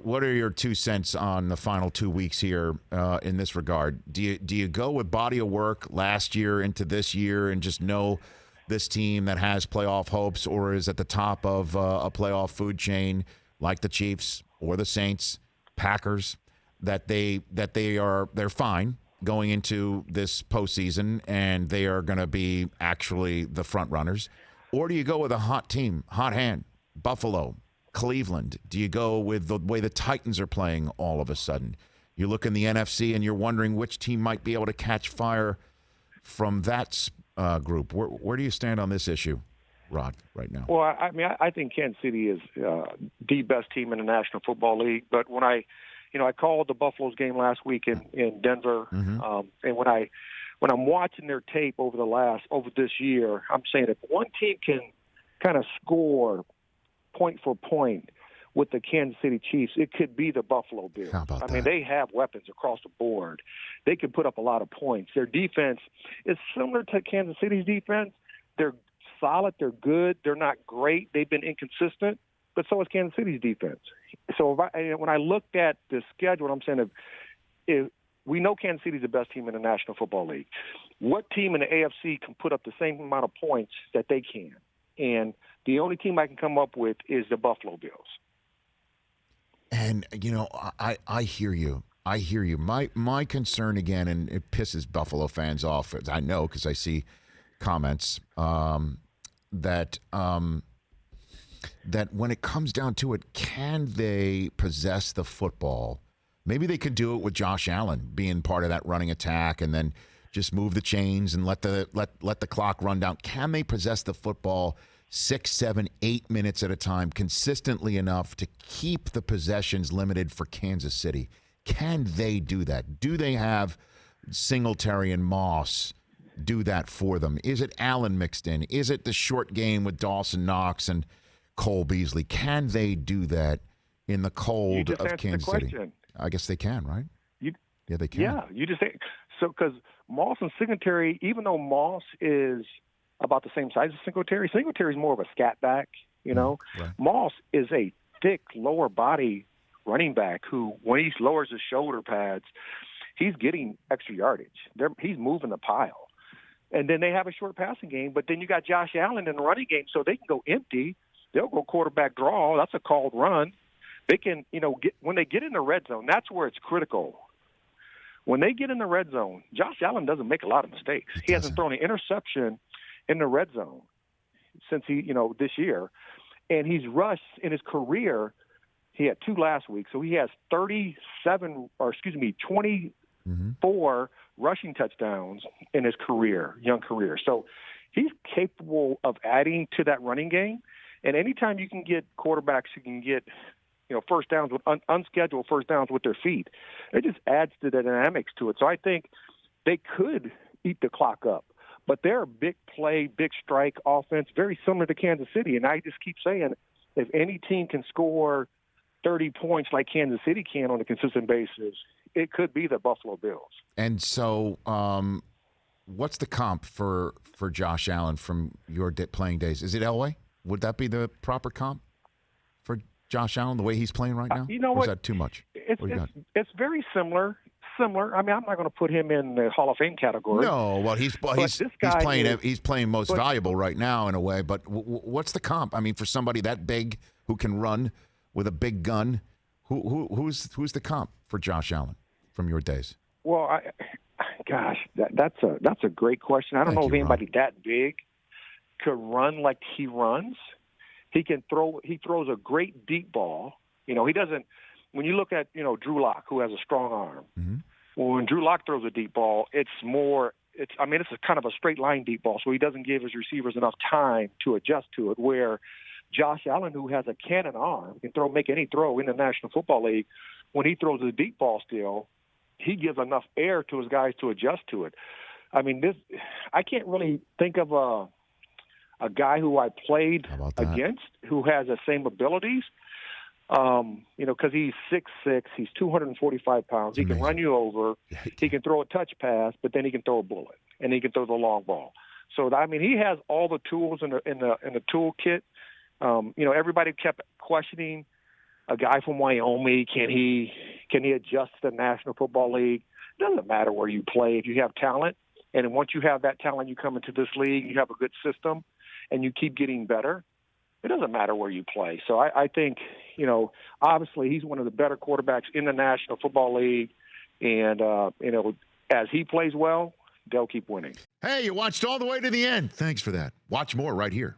what are your 2 cents on the final 2 weeks here in this regard? Do you go with body of work last year into this year and just know this team that has playoff hopes, or is at the top of a playoff food chain like the Chiefs or the Saints, Packers, they're fine going into this postseason and they are going to be actually the front runners? Or do you go with a hot team, hot hand, Buffalo, Cleveland? Do you go with the way the Titans are playing all of a sudden? You look in the NFC and you're wondering which team might be able to catch fire from that group. Where do you stand on this issue, Rod, right now? Well, I think Kansas City is the best team in the National Football League. But when I called the Buffalo's game last week in Denver, and when I'm watching their tape over this year, I'm saying if one team can kind of score point for point with the Kansas City Chiefs, it could be the Buffalo Bills. How about that? I mean, they have weapons across the board. They can put up a lot of points. Their defense is similar to Kansas City's defense. They're solid. They're good. They're not great. They've been inconsistent, but so is Kansas City's defense. So when I looked at the schedule, I'm saying if we know Kansas City's the best team in the National Football League, what team in the AFC can put up the same amount of points that they can? And the only team I can come up with is the Buffalo Bills. And, I hear you. I hear you. My concern, again, and it pisses Buffalo fans off, as I know because I see comments, that when it comes down to it, can they possess the football? Maybe they could do it with Josh Allen being part of that running attack and then just move the chains and let the clock run down. Can they possess the football 6, 7, 8 minutes at a time consistently enough to keep the possessions limited for Kansas City? Can they do that? Do they have Singletary and Moss do that for them? Is it Allen mixed in? Is it the short game with Dawson Knox and Cole Beasley? Can they do that in the cold of Kansas City? I guess they can, right? Yeah, they can. Yeah, you just say so because Moss and Singletary, even though Moss is about the same size as Singletary is more of a scat back, Right. Moss is a thick lower body running back who, when he lowers his shoulder pads, he's getting extra yardage. He's moving the pile. And then they have a short passing game, but then you got Josh Allen in the running game, so they can go empty. They'll go quarterback draw. That's a called run. They can, when they get in the red zone, that's where it's critical. When they get in the red zone, Josh Allen doesn't make a lot of mistakes. He hasn't thrown an interception in the red zone since this year. And he's rushed in his career. He had 2 last week. So he has 24 rushing touchdowns in his young career. So he's capable of adding to that running game. And anytime you can get quarterbacks who can get, first downs with unscheduled first downs with their feet, it just adds to the dynamics to it. So I think they could eat the clock up. But they're a big play, big strike offense, very similar to Kansas City. And I just keep saying, if any team can score 30 points like Kansas City can on a consistent basis, it could be the Buffalo Bills. And so what's the comp for Josh Allen from your playing days? Is it Elway? Would that be the proper comp for Josh Allen, the way he's playing right now? Or is that too much? It's very similar. I mean, I'm not going to put him in the Hall of Fame category. No, well, he's playing most valuable right now in a way. But what's the comp? I mean, for somebody that big who can run with a big gun, who's the comp for Josh Allen from your days? Well, that's a great question. I don't know if anybody that big could run like he runs. He can throw. He throws a great deep ball. He doesn't. When you look at, Drew Lock, who has a strong arm, well, when Drew Lock throws a deep ball, it's a kind of a straight line deep ball, so he doesn't give his receivers enough time to adjust to it, where Josh Allen, who has a cannon arm, can make any throw in the National Football League. When he throws a deep ball still, he gives enough air to his guys to adjust to it. I mean, I can't really think of a guy who I played against who has the same abilities. Because he's 6'6", he's 245 pounds. He can run you over. He can throw a touch pass, but then he can throw a bullet, and he can throw the long ball. So he has all the tools in the toolkit. Everybody kept questioning a guy from Wyoming, can he adjust to the National Football League? It doesn't matter where you play. If you have talent, and once you have that talent, you come into this league, you have a good system, and you keep getting better, it doesn't matter where you play. So I think, obviously he's one of the better quarterbacks in the National Football League, and, as he plays well, they'll keep winning. Hey, you watched all the way to the end. Thanks for that. Watch more right here.